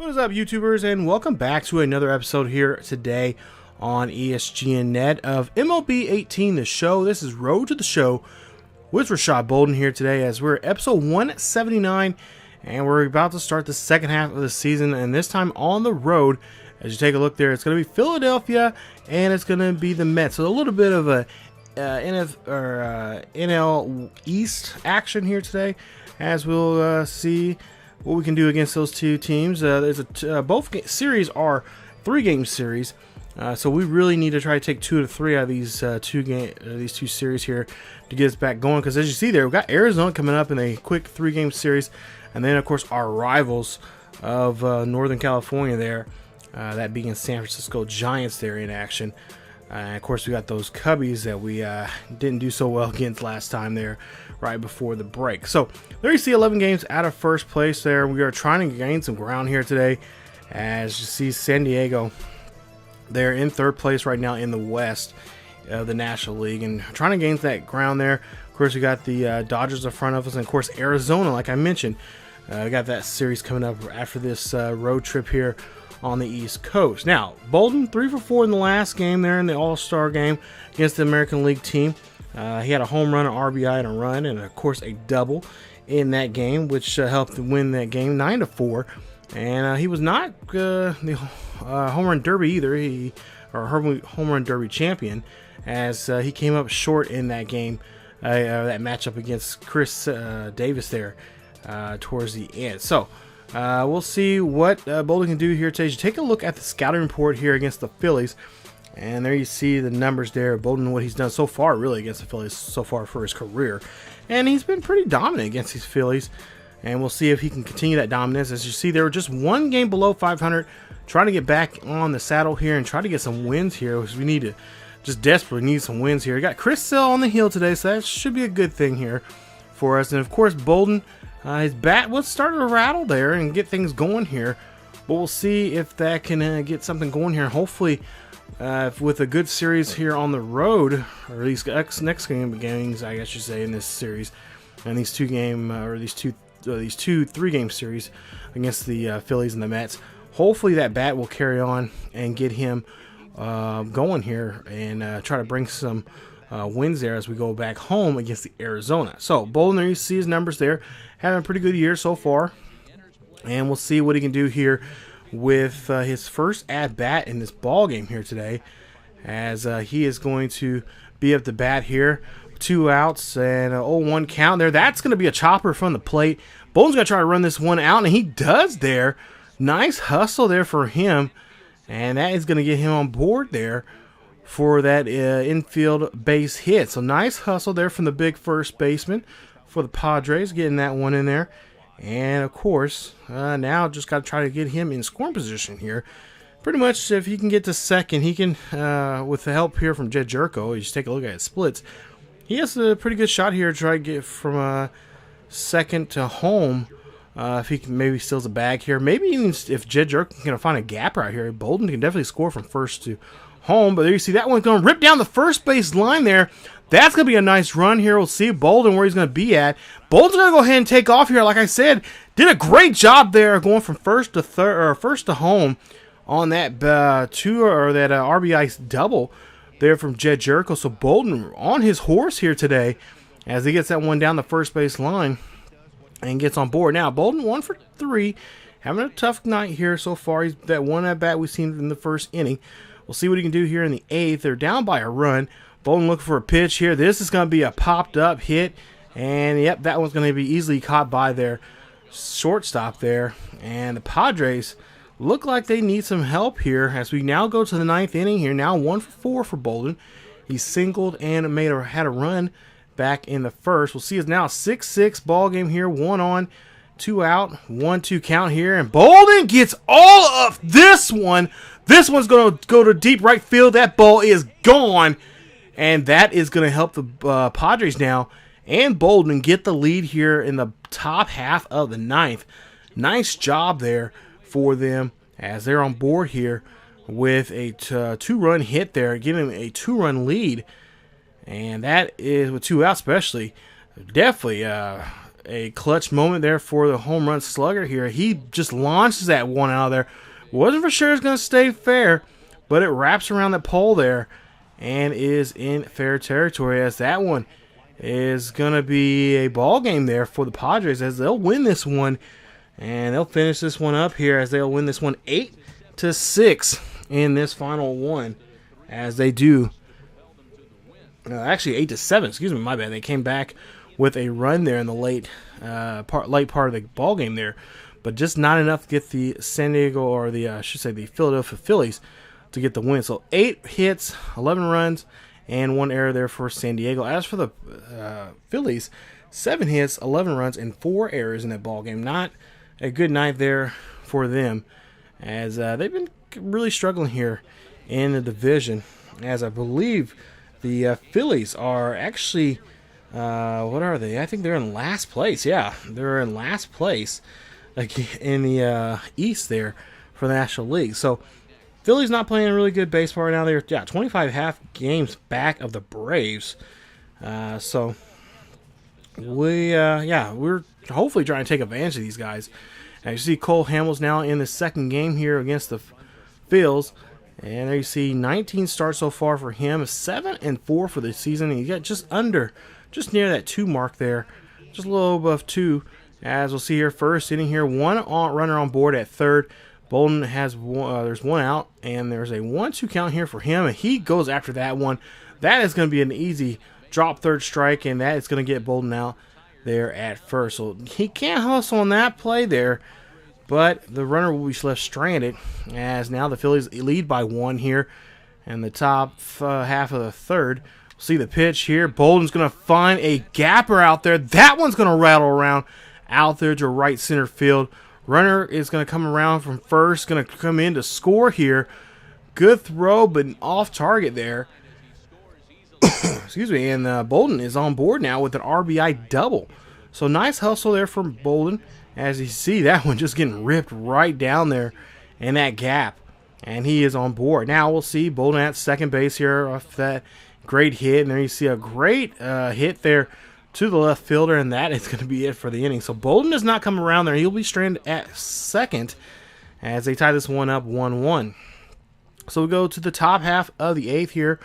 What is up, YouTubers, and welcome back to another episode here today on ESGNet of MLB 18, the show. This is Road to the Show with Rashad Bolden here today as we're episode 179, and we're about to start the second half of the season, and this time on the road. As you take a look there, it's going to be Philadelphia, and it's going to be the Mets. So a little bit of a NL East action here today, as we'll see what we can do against those two teams. Both series are 3-game series, so we really need to try to take 2 to 3 out of these two series here to get us back going. Because as you see there, we've got Arizona coming up in a quick 3-game series, and then of course our rivals of Northern California there, that being San Francisco Giants there in action. And of course we got those Cubbies that we didn't do so well against last time there right before the break. So there you see 11 games out of first place there. We are trying to gain some ground here today. As you see, San Diego, they're in third place right now in the West of the National League and trying to gain that ground there. Of course, we got the Dodgers in front of us, and of course Arizona, like I mentioned. We got that series coming up after this road trip here on the East Coast. Now, Bolden 3 for 4 in the last game there in the All-Star game against the American League team. He had a home run, an RBI, and a run, and of course a double in that game, which helped win that game 9-4. And he was not the home run derby either, home run derby champion, as he came up short in that game, that matchup against Chris Davis there towards the end. So we'll see what Bolden can do here today. Take a look at the scouting report here against the Phillies. And there you see the numbers there. Bolden, what he's done so far really against the Phillies so far for his career. And he's been pretty dominant against these Phillies. And we'll see if he can continue that dominance. As you see, they were just one game below 500. Trying to get back on the saddle here and try to get some wins here. Because we need to just desperately need some wins here. We got Chris Sale on the hill today, so that should be a good thing here for us. And of course, Bolden, his bat was starting to rattle there and get things going here. But we'll see if that can get something going here. Hopefully, with a good series here on the road, or these next game games, I guess you say, in this series, and these two 3-game series against the Phillies and the Mets. Hopefully that bat will carry on and get him going here and try to bring some wins there as we go back home against the Arizona. So Bolden, there you see his numbers there, having a pretty good year so far, and we'll see what he can do here with his first at bat in this ball game here today, as he is going to be up the bat here. 2 outs and 0-1 count there. That's going to be a chopper from the plate. Bolden's going to try to run this one out, and he does there. Nice hustle there for him, and that is going to get him on board there for that infield base hit. So nice hustle there from the big first baseman for the Padres, getting that one in there. And of course, now just got to try to get him in scoring position here. Pretty much, if he can get to second, he can, with the help here from Jed Jerko, you just take a look at his splits. He has a pretty good shot here to try to get from second to home. If he can maybe steals a bag here. Maybe even if Jed Jerko can find a gap right here, Bolden can definitely score from first to home. But there you see that one's going to rip down the first base line there. That's going to be a nice run here. We'll see Bolden where he's going to be at. Bolden's going to go ahead and take off here. Like I said, did a great job there going from first to first to home on that RBI double there from Jed Jerko. So Bolden on his horse here today as he gets that one down the first base line and gets on board. Now Bolden 1 for 3, having a tough night here so far. He's that one at bat we've seen in the first inning. We'll see what he can do here in the 8th. They're down by a run. Bolden looking for a pitch here. This is going to be a popped up hit. And yep, that one's going to be easily caught by their shortstop there. And the Padres look like they need some help here as we now go to the 9th inning here. Now 1 for 4 for Bolden. He singled and had a run back in the first. We'll see it's now a 6-6 ball game here. 1 on, 2 out, 1-2 count here. And Bolden gets all of this one. This one's going to go to deep right field. That ball is gone. And that is going to help the Padres now and Bolden get the lead here in the top half of the 9th. Nice job there for them as they're on board here with a 2-run hit there, giving them a 2-run lead. And that is, with 2 outs especially, definitely a clutch moment there for the home run slugger here. He just launches that one out of there. Wasn't for sure it's going to stay fair, but it wraps around that pole there and is in fair territory, as that one is going to be a ball game there for the Padres, as they'll win this one, and they'll finish this one up here as they'll win this one 8-6 in this final one, as they do. Actually 8-7, excuse me, my bad. They came back with a run there in the late part of the ball game there, but just not enough to get the San Diego, or the the Philadelphia Phillies to get the win. So 8 hits, 11 runs, and 1 error there for San Diego. As for the Phillies, 7 hits, 11 runs, and 4 errors in that ball game. Not a good night there for them, as they've been really struggling here in the division. As I believe the Phillies are actually, what are they? I think they're in last place. Yeah, they're in last place in the East there for the National League. So Philly's not playing really good baseball right now. They're 25 half games back of the Braves. So we're hopefully trying to take advantage of these guys. And you see Cole Hamels now in the second game here against the Phils. And there you see 19 starts so far for him, 7-4 for the season. And you got just near that 2 mark there, just a little above 2. As we'll see here, first inning here, 1 runner on board at third. Bolden has there's 1 out, and there's a 1-2 count here for him, and he goes after that one. That is going to be an easy drop third strike, and that is going to get Bolden out there at first. So he can't hustle on that play there, but the runner will be left stranded, as now the Phillies lead by 1 here in the top half of the third. See the pitch here. Bolden's going to find a gapper out there. That one's going to rattle around out there to right center field. Runner is going to come around from first, going to come in to score here. Good throw, but off target there. Excuse me, and Bolden is on board now with an RBI double. So nice hustle there from Bolden. As you see, that one just getting ripped right down there in that gap. And he is on board. Now we'll see Bolden at second base here off that great hit. And there you see a great hit there to the left fielder, and that is going to be it for the inning. So Bolden does not come around there. He'll be stranded at second as they tie this one up 1-1. So we go to the top half of the 8th here.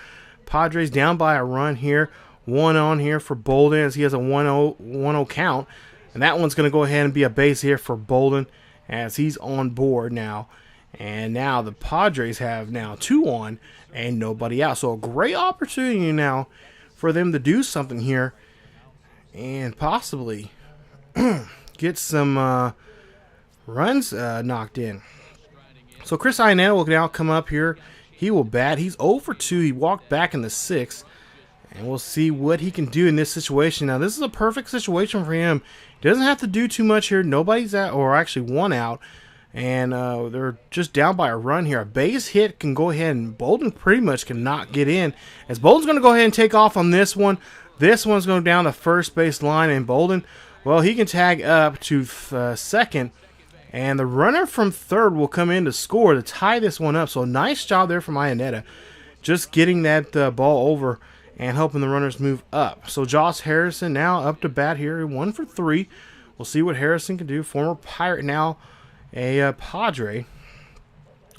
Padres down by a run here. 1 on here for Bolden, as he has a 1-0 count. And that one's going to go ahead and be a base here for Bolden, as he's on board now. And now the Padres have now 2 on and nobody out. So a great opportunity now for them to do something here and possibly get some runs knocked in. So Chris Iannetta will now come up here. He will bat. He's 0 for 2. He walked back in the 6th. And we'll see what he can do in this situation. Now, this is a perfect situation for him. He doesn't have to do too much here. Nobody's out, or actually 1 out. And they're just down by a run here. A base hit can go ahead, and Bolden pretty much cannot get in. As Bolden's going to go ahead and take off on this one. This one's going down the first base line, and Bolden, well, he can tag up to second. And the runner from third will come in to score to tie this one up. So nice job there from Iannetta, just getting that ball over and helping the runners move up. So Josh Harrison now up to bat here, 1 for 3. We'll see what Harrison can do. Former Pirate, now a Padre.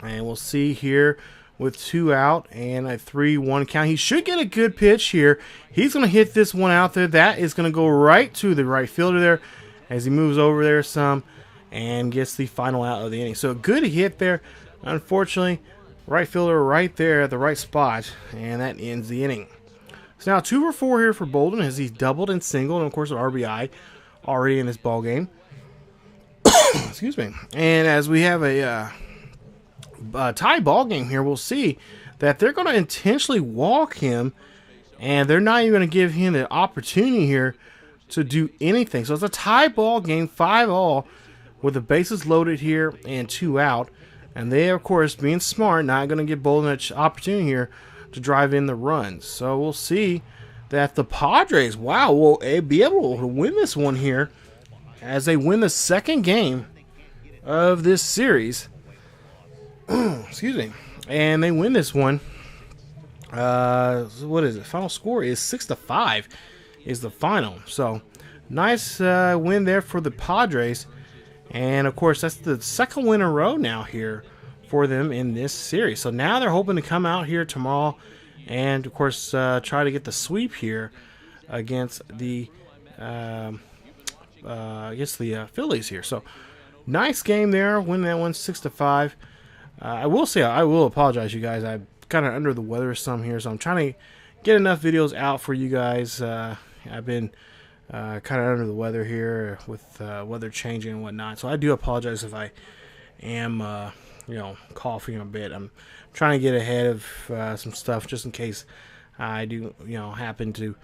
And we'll see here with 2 out and a 3-1 count. He should get a good pitch here. He's going to hit this one out there. That is going to go right to the right fielder there as he moves over there some and gets the final out of the inning. So a good hit there. Unfortunately, right fielder right there at the right spot, and that ends the inning. So now 2 for 4 here for Bolden as he's doubled and singled, and of course an RBI already in this ball game. Excuse me. And as we have a tie ball game here, we'll see that they're going to intentionally walk him, and they're not even going to give him the opportunity here to do anything. So it's a tie ball game, 5-all, with the bases loaded here and 2 out. And they, of course, being smart, not going to give Bolden an opportunity here to drive in the runs. So we'll see that the Padres, wow, will be able to win this one here as they win the second game of this series. Excuse me. And they win this one. What is it? Final score is 6-5 is the final. So nice win there for the Padres. And, of course, that's the second win in a row now here for them in this series. So now they're hoping to come out here tomorrow and, of course, try to get the sweep here against the Phillies here. So nice game there. Win that one 6-5. I will say I will apologize, you guys. I'm kind of under the weather some here, so I'm trying to get enough videos out for you guys. I've been kind of under the weather here with weather changing and whatnot, so I do apologize if I am coughing a bit. I'm trying to get ahead of some stuff just in case I do happen to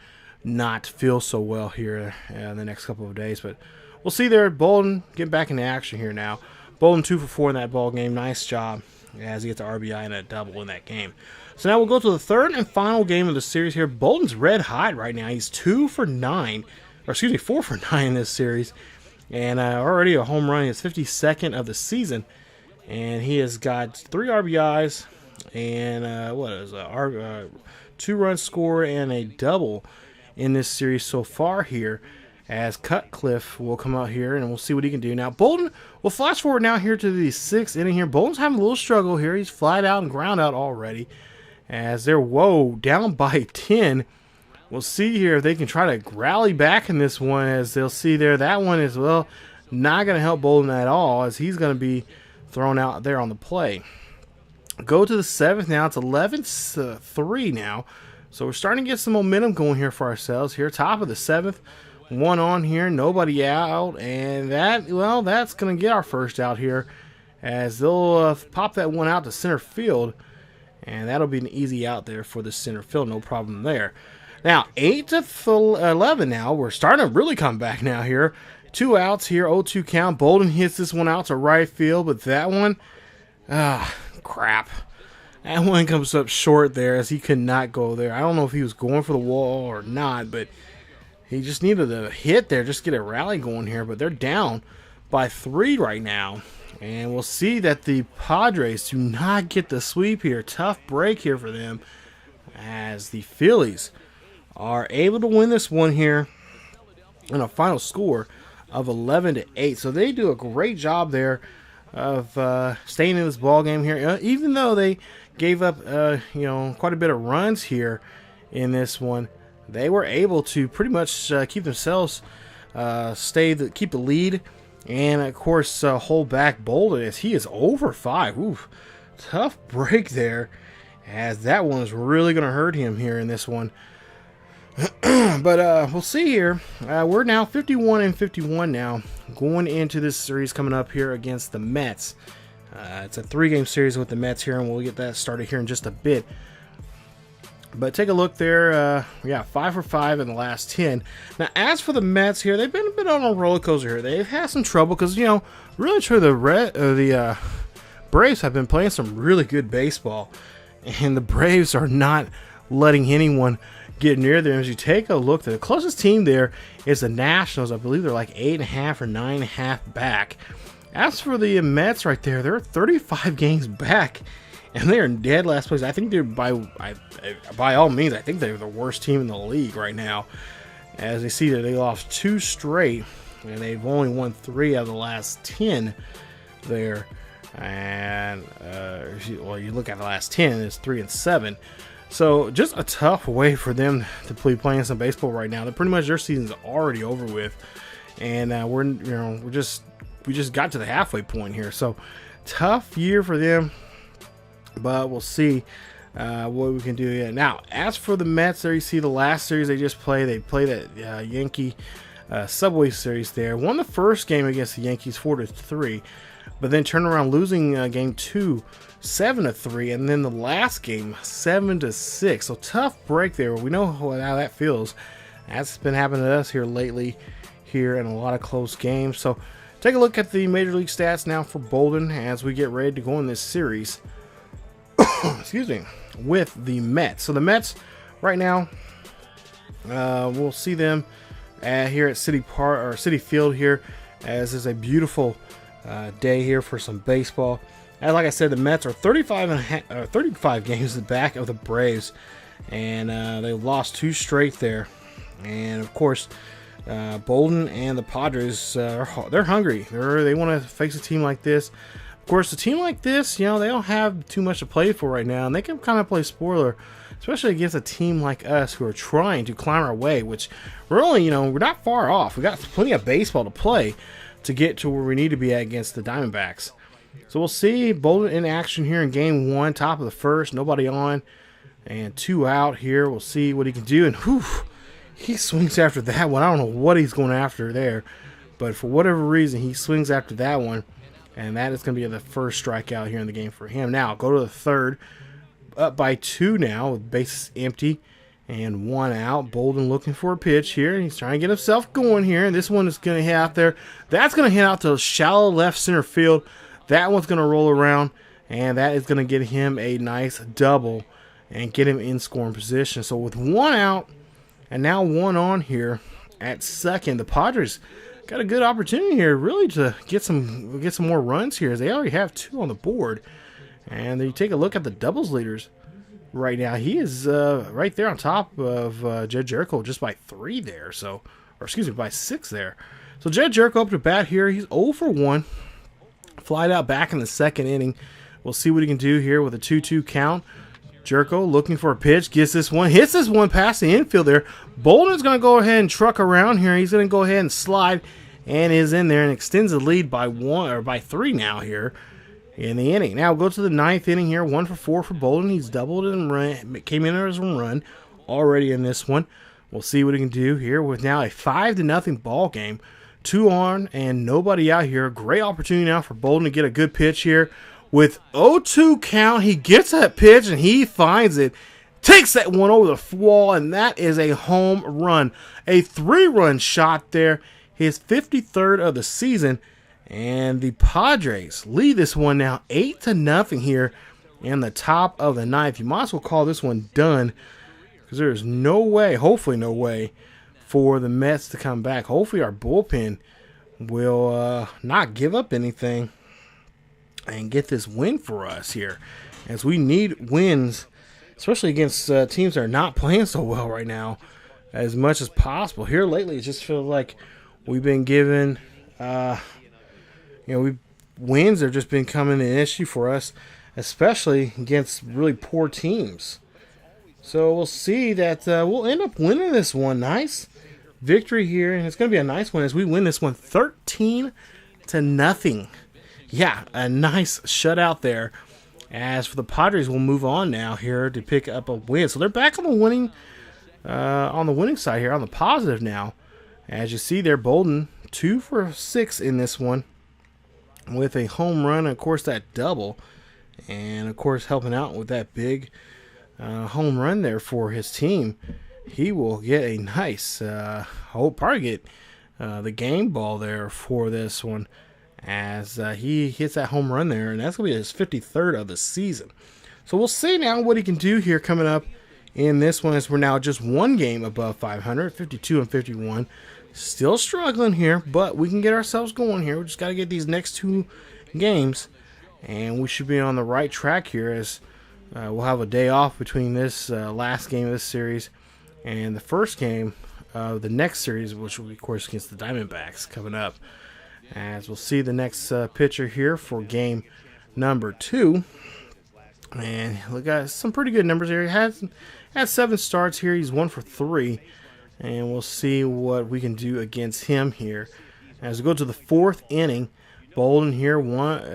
not feel so well here in the next couple of days. But we'll see there. Bolden getting back into action here now. Bolden 2 for 4 in that ball game. Nice job as he gets the RBI and a double in that game. So now we'll go to the third and final game of the series here. Bolden's red hot right now. He's 4 for 9 in this series. And already a home run. His 52nd of the season. And he has got 3 RBIs and 2-run score and a double in this series so far here, as Cutcliffe will come out here and we'll see what he can do. Now Bolden, we'll flash forward now here to the 6th inning here. Bolden's having a little struggle here. He's flat out and ground out already as they're down by 10. We'll see here if they can try to rally back in this one, as they'll see there that one is not going to help Bolden at all, as he's going to be thrown out there on the play. Go to the 7th now. It's 11-3 now. So we're starting to get some momentum going here for ourselves here. Top of the 7th. One on here. Nobody out. And that's going to get our first out here, as they'll pop that one out to center field. And that'll be an easy out there for the center field. No problem there. Now, 8-11 now. We're starting to really come back now here. 2 outs here. 0-2 count. Bolden hits this one out to right field. But that one, crap. That one comes up short there, as he could not go there. I don't know if he was going for the wall or not, but he just needed a hit there, just get a rally going here. But they're down by 3 right now. And we'll see that the Padres do not get the sweep here. Tough break here for them, as the Phillies are able to win this one here in a final score of 11-8. So they do a great job there of staying in this ball game here, even though they gave up quite a bit of runs here in this one. They were able to pretty much keep themselves keep the lead, and of course hold back Bolden, as he is over 5. Oof, tough break there, as that one is really going to hurt him here in this one. But we'll see here. We're now 51-51 now, going into this series coming up here against the Mets. It's a 3-game series with the Mets here, and we'll get that started here in just a bit. But take a look there. 5 for 5 in the last 10. Now, as for the Mets here, they've been a bit on a roller coaster here. They've had some trouble because, really true, the Braves have been playing some really good baseball, and the Braves are not letting anyone get near them. As you take a look, the closest team there is the Nationals. I believe they're like 8.5 or 9.5 back. As for the Mets right there, they're 35 games back, and they are in dead last place. I think they're by all means, I think they're the worst team in the league right now. As you see that they lost 2 straight, and they've only won 3 out of the last 10 there. And you look at the last 10, it's 3-7. So just a tough way for them to be playing some baseball right now. They're pretty much, their season's already over with, and we just got to the halfway point here. So tough year for them, but we'll see what we can do here. Now, as for the Mets, there you see the last series they just played. They played that Yankee Subway Series there. Won the first game against the Yankees 4-3, but then turned around losing game 2 7-3, and then the last game 7-6. So tough break there. We know how that feels. That's been happening to us here lately, here in a lot of close games. So take a look at the Major League stats now for Bolden as we get ready to go in this series. Excuse me, with the Mets. So the Mets right now, we'll see them here at City Field here, as is a beautiful day here for some baseball. And like I said, the Mets are 35 games back of the Braves, and they lost 2 straight there. And of course, Bolden and the Padres, they're hungry. They want to face a team like this. Of course, a team like this, they don't have too much to play for right now, and they can kind of play spoiler, especially against a team like us who are trying to climb our way, which we're only, we're not far off. We got plenty of baseball to play to get to where we need to be at against the Diamondbacks. So we'll see Bolden in action here in game 1, top of the first, nobody on, and 2 out here. We'll see what he can do, and whew, he swings after that one. I don't know what he's going after there, but for whatever reason, he swings after that one, and that is going to be the first strikeout here in the game for him. Now, go to the third, up by 2 now with bases empty and 1 out. Bolden looking for a pitch here. He's trying to get himself going here, and this one is going to hit out there. That's going to hit out to shallow left center field. That one's going to roll around, and that is going to get him a nice double and get him in scoring position. So with 1 out, and now 1 on here at second, the Padres got a good opportunity here really to get some more runs here, as they already have 2 on the board. And then you take a look at the doubles leaders right now. He is right there on top of Jed Jericho just by 3 there. So, or excuse me, by 6 there. So Jed Jericho up to bat here. He's 0 for 1. Flied out back in the second inning. We'll see what he can do here with a 2-2 count. Jericho looking for a pitch, gets this one, hits this one past the infield there. Bolden's going to go ahead and truck around here. He's going to go ahead and slide and is in there and extends the lead by 1 or by 3 now here in the inning. Now we'll go to the 9th inning here. 1 for 4 for Bolden. He's doubled and came in as a run already in this one. We'll see what he can do here with now a 5-0 ball game. 2 on and nobody out here. Great opportunity now for Bolden to get a good pitch here. With 0-2 count, he gets that pitch and he finds it. Takes that one over the wall, and that is a home run. A 3-run shot there. His 53rd of the season. And the Padres lead this one now 8-0 here in the top of the 9th. You might as well call this one done, because there is no way, hopefully no way, for the Mets to come back. Hopefully our bullpen will not give up anything and get this win for us here, as we need wins, especially against teams that are not playing so well right now, as much as possible. Here lately, it just feels like we've been given, wins have just been coming an issue for us, especially against really poor teams. So we'll see that we'll end up winning this one. Nice victory here, and it's going to be a nice one as we win this one 13-0. Yeah, a nice shutout there. As for the Padres, we'll move on now here to pick up a win. So they're back on the winning side here, on the positive now. As you see there, Bolden 2 for 6 in this one with a home run, and of course that double, and of course helping out with that big home run there for his team. He will get a nice, probably get the game ball there for this one, as he hits that home run there, and that's going to be his 53rd of the season. So we'll see now what he can do here coming up in this one, as we're now just 1 game above 500, 52-51. Still struggling here, but we can get ourselves going here. We just got to get these next 2 games, and we should be on the right track here, as we'll have a day off between this last game of this series and the first game of the next series, which will be, of course, against the Diamondbacks coming up. As we'll see the next pitcher here for game number 2. And look at some pretty good numbers here. He has 7 starts here. He's 1 for 3. And we'll see what we can do against him here. As we go to the 4th inning, Bolden here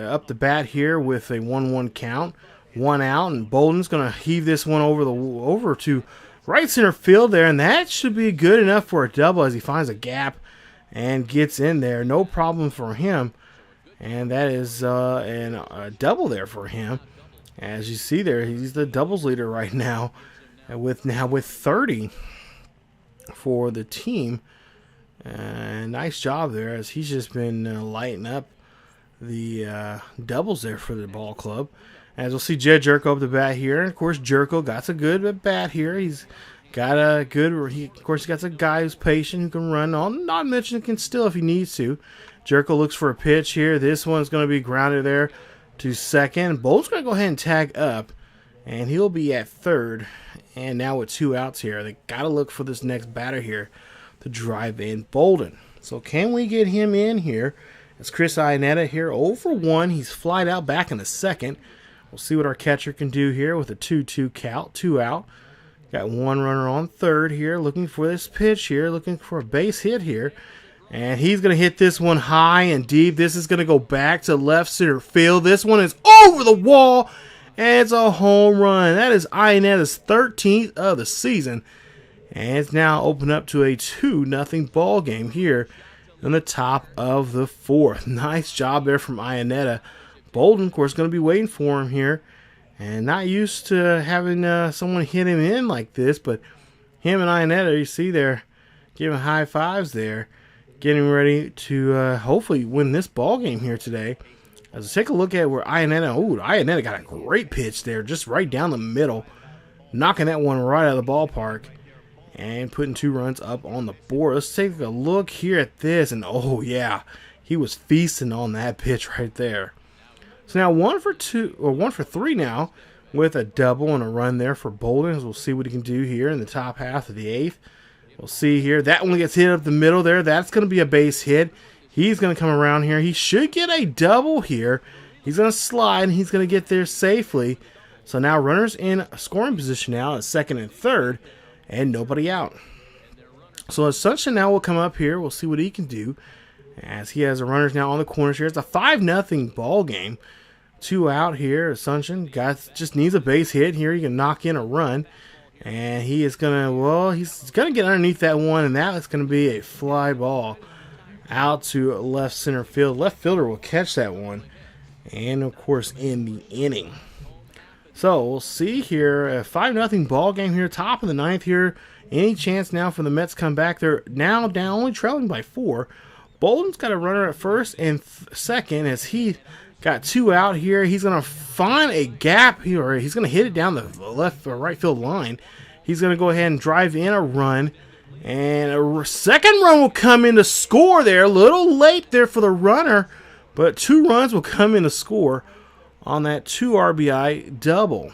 up the bat here with a 1-1 count. 1 out, and Bolden's going to heave this one over to right center field there. And that should be good enough for a double, as he finds a gap and gets in there. No problem for him. And that is a double there for him. As you see there, he's the doubles leader right now with 30 for the team. Nice job there, as he's just been lighting up the doubles there for the ball club. As we'll see Jed Jericho up the bat here. And of course, Jericho got a good bat here. He's got a good, of course, he got a guy who's patient, who can run on, not mentioned can steal if he needs to. Jericho looks for a pitch here. This one's going to be grounded there to second. Bolt's going to go ahead and tag up, and he'll be at third. And now with 2 outs here, they got to look for this next batter here to drive in Bolden. So can we get him in here? It's Chris Iannetta here, 0 for 1. He's flied out back in the second. We'll see what our catcher can do here with a 2-2 count, 2 out. Got one runner on third here, looking for this pitch here, looking for a base hit here. And he's going to hit this one high and deep. This is going to go back to left center field. This one is over the wall, and it's a home run. That is Iannetta's 13th of the season. And it's now opened up to a 2-0 ball game here in the top of the fourth. Nice job there from Iannetta. Bolden, of course, going to be waiting for him here. And not used to having someone hit him in like this, but him and Iannetta, you see there, giving high fives there, getting ready to hopefully win this ball game here today. Let's take a look at where Iannetta got a great pitch there, just right down the middle, knocking that one right out of the ballpark and putting 2 runs up on the board. Let's take a look here at this, and oh yeah, he was feasting on that pitch right there. So now 1 for 3 now with a double and a run there for Bolden. As we'll see what he can do here in the top half of the 8th. We'll see here. That one gets hit up the middle there. That's going to be a base hit. He's going to come around here. He should get a double here. He's going to slide, and he's going to get there safely. So now runners in scoring position now at second and third, and nobody out. So Assumption now will come up here. We'll see what he can do as he has the runners now on the corners here. It's a 5-0 ball game. 2 out here. Assumption just needs a base hit here. He can knock in a run. And he is going to, he's going to get underneath that one, and that is going to be a fly ball out to left center field. Left fielder will catch that one, and of course in the inning. So we'll see here, a 5-0 ball game here, top of the 9th here. Any chance now for the Mets to come back? They're now down, only trailing by 4. Bolden's got a runner at first and second as he got 2 out here. He's going to find a gap here, or he's going to hit it down the left or right field line. He's going to go ahead and drive in a run, and a second run will come in to score there. A little late there for the runner, but 2 runs will come in to score on that 2 RBI double.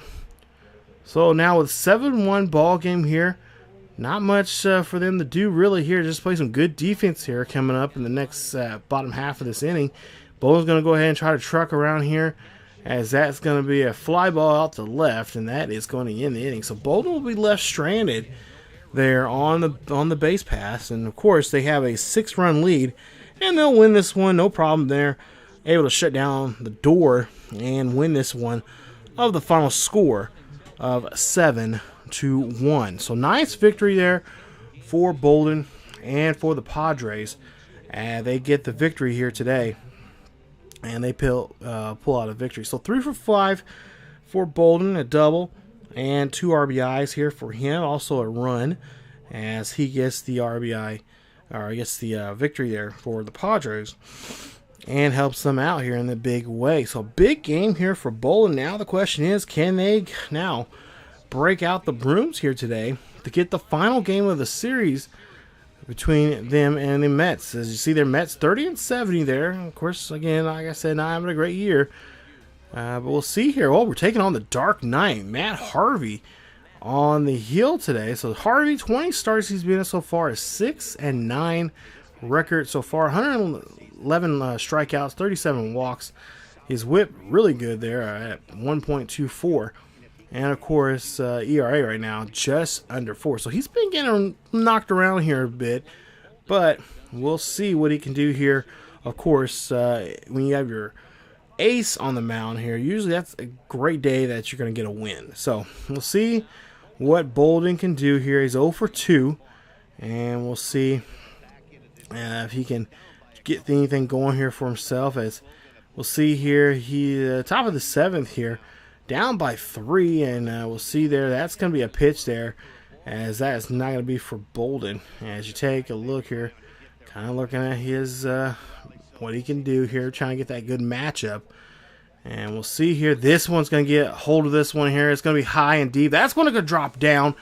So now with 7-1 ball game here, not much for them to do really here. Just play some good defense here coming up in the next bottom half of this inning. Bolden's going to go ahead and try to truck around here, as that's going to be a fly ball out to left, and that is going to end the inning. So Bolden will be left stranded there on the base pass, and of course they have a 6-run lead, and they'll win this one, no problem there. Able to shut down the door and win this one of the final score of 7-1. So nice victory there for Bolden and for the Padres. They get the victory here today, and they pull out a victory. So 3 for 5 for Bolden, a double, and 2 RBIs here for him. Also a run as he gets the RBI, or gets the victory there for the Padres, and helps them out here in the big way. So big game here for Bolden. Now the question is, can they now break out the brooms here today to get the final game of the series between them and the Mets? As you see there, Mets 30-70 there. Of course, again, like I said, not having a great year. But we'll see here. Oh, we're taking on the Dark Knight, Matt Harvey, on the hill today. So Harvey, 20 starts he's been in so far, is 6-9 record so far. 111 strikeouts, 37 walks. His whip really good there at 1.24. And, of course, ERA right now just under 4. So he's been getting knocked around here a bit. But we'll see what he can do here. Of course, when you have your ace on the mound here, usually that's a great day that you're going to get a win. So we'll see what Bolden can do here. He's 0 for 2. And we'll see if he can get anything going here for himself. As we'll see here, he top of the 7th here, down by 3, and we'll see there, that's going to be a pitch there, as that is not going to be for Bolden. As you take a look here, kind of looking at his what he can do here, trying to get that good matchup. And we'll see here, this one's going to get hold of this one here. It's going to be high and deep. That's going to drop down,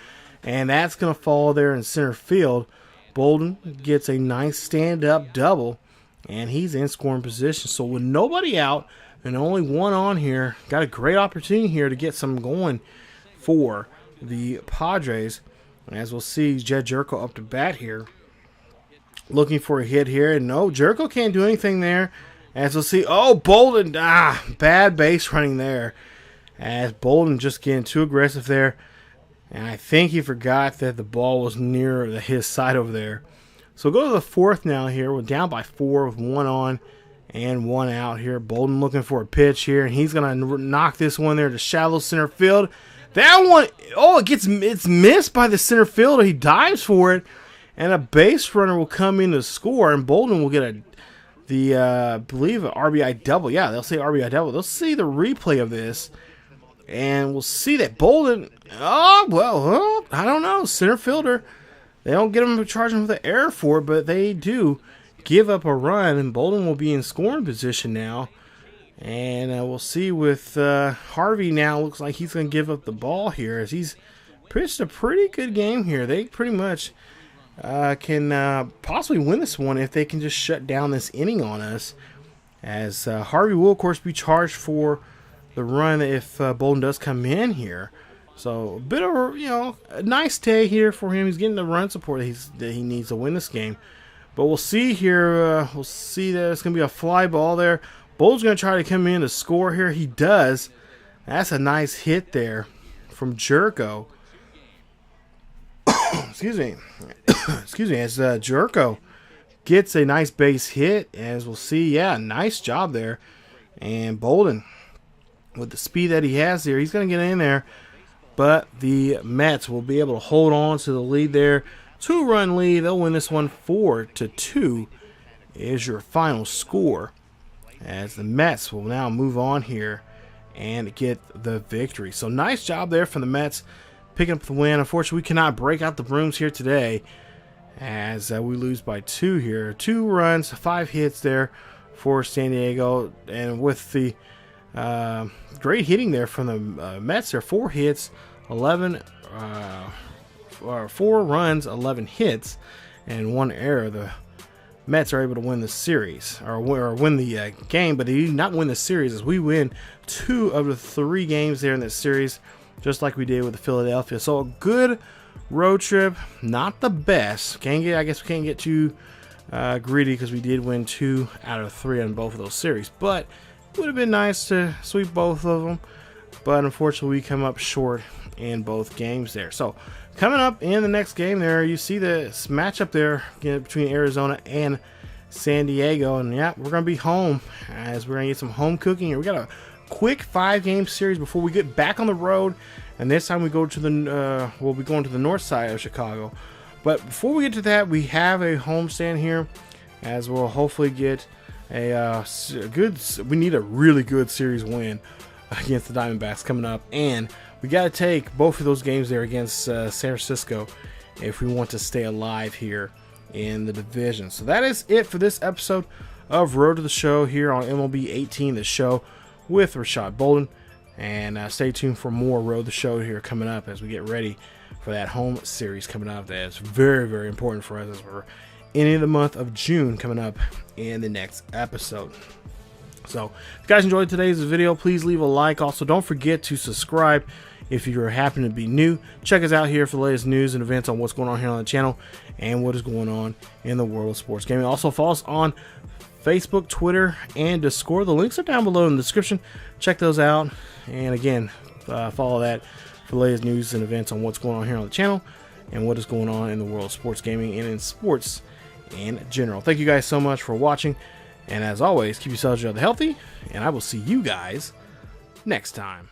and that's going to fall there in center field. Bolden gets a nice stand-up double, and he's in scoring position. So with nobody out and only one on here, got a great opportunity here to get some going for the Padres. And as we'll see, Jed Jerko up to bat here. looking for a hit here. And no, Jericho can't do anything there. As we'll see, oh, Bolden, bad base running there. As Bolden just getting too aggressive there. And I think he forgot that the ball was near his side over there. So go to the fourth now here. We're down by 4 with 1 on and 1 out here. Bolden looking for a pitch here. And he's going to knock this one there to shallow center field. That one, oh, it's missed by the center fielder. He dives for it. And a base runner will come in to score. And Bolden will get I believe an RBI double. Yeah, they'll say RBI double. They'll see the replay of this. And we'll see that Bolden, I don't know, center fielder. They don't get him to charge him with an error for it, but they do give up a run. And Bolden will be in scoring position now. And we'll see with Harvey now. Looks like he's going to give up the ball here as he's pitched a pretty good game here. They pretty much can possibly win this one if they can just shut down this inning on us. As Harvey will, of course, be charged for the run if Bolden does come in here. So a bit of a nice day here for him. He's getting the run support that he needs to win this game. But we'll see here. We'll see that it's going to be a fly ball there. Bolden's going to try to come in to score here. He does. That's a nice hit there from Jericho. Excuse me. Excuse me. As Jericho gets a nice base hit, as we'll see. Yeah, nice job there. And Bolden, with the speed that he has here, he's going to get in there. But the Mets will be able to hold on to the lead there. 2-run lead. They'll win this one 4-2 is your final score. As the Mets will now move on here and get the victory. So nice job there from the Mets picking up the win. Unfortunately, we cannot break out the brooms here today as we lose by 2 here. 2 runs, 5 hits there for San Diego. And with the great hitting there from the Mets there, 4 hits, 11, 4 runs, 11 hits, and 1 error. The Mets are able to win the series, or win the game, but they do not win the series as we win 2 of the 3 games there in this series, just like we did with the Philadelphia. So a good road trip, not the best. I guess we can't get too greedy because we did win 2 out of 3 on both of those series, but it would have been nice to sweep both of them. But unfortunately, we come up short in both games there. So coming up in the next game there, you see the matchup there between Arizona and San Diego. And yeah, we're going to be home as we're going to get some home cooking here. We got a quick 5-game series before we get back on the road. And this time we go to we'll be going to the north side of Chicago. But before we get to that, we have a homestand here as we'll hopefully get we need a really good series win against the Diamondbacks coming up, and we got to take both of those games there against San Francisco if we want to stay alive here in the division. So that is it for this episode of Road to the Show here on MLB 18, the show with Rashad Bolden, and stay tuned for more Road to the Show here coming up as we get ready for that home series coming up. That is very, very important for us as we're in the month of June coming up in the next episode. So if you guys enjoyed today's video, please leave a like. Also, don't forget to subscribe if you happen to be new. Check us out here for the latest news and events on what's going on here on the channel and what is going on in the world of sports gaming. Also, follow us on Facebook, Twitter, and Discord. The links are down below in the description. Check those out. And again, follow that for the latest news and events on what's going on here on the channel and what is going on in the world of sports gaming and in sports in general. Thank you guys so much for watching, and as always, keep yourselves healthy, and I will see you guys next time.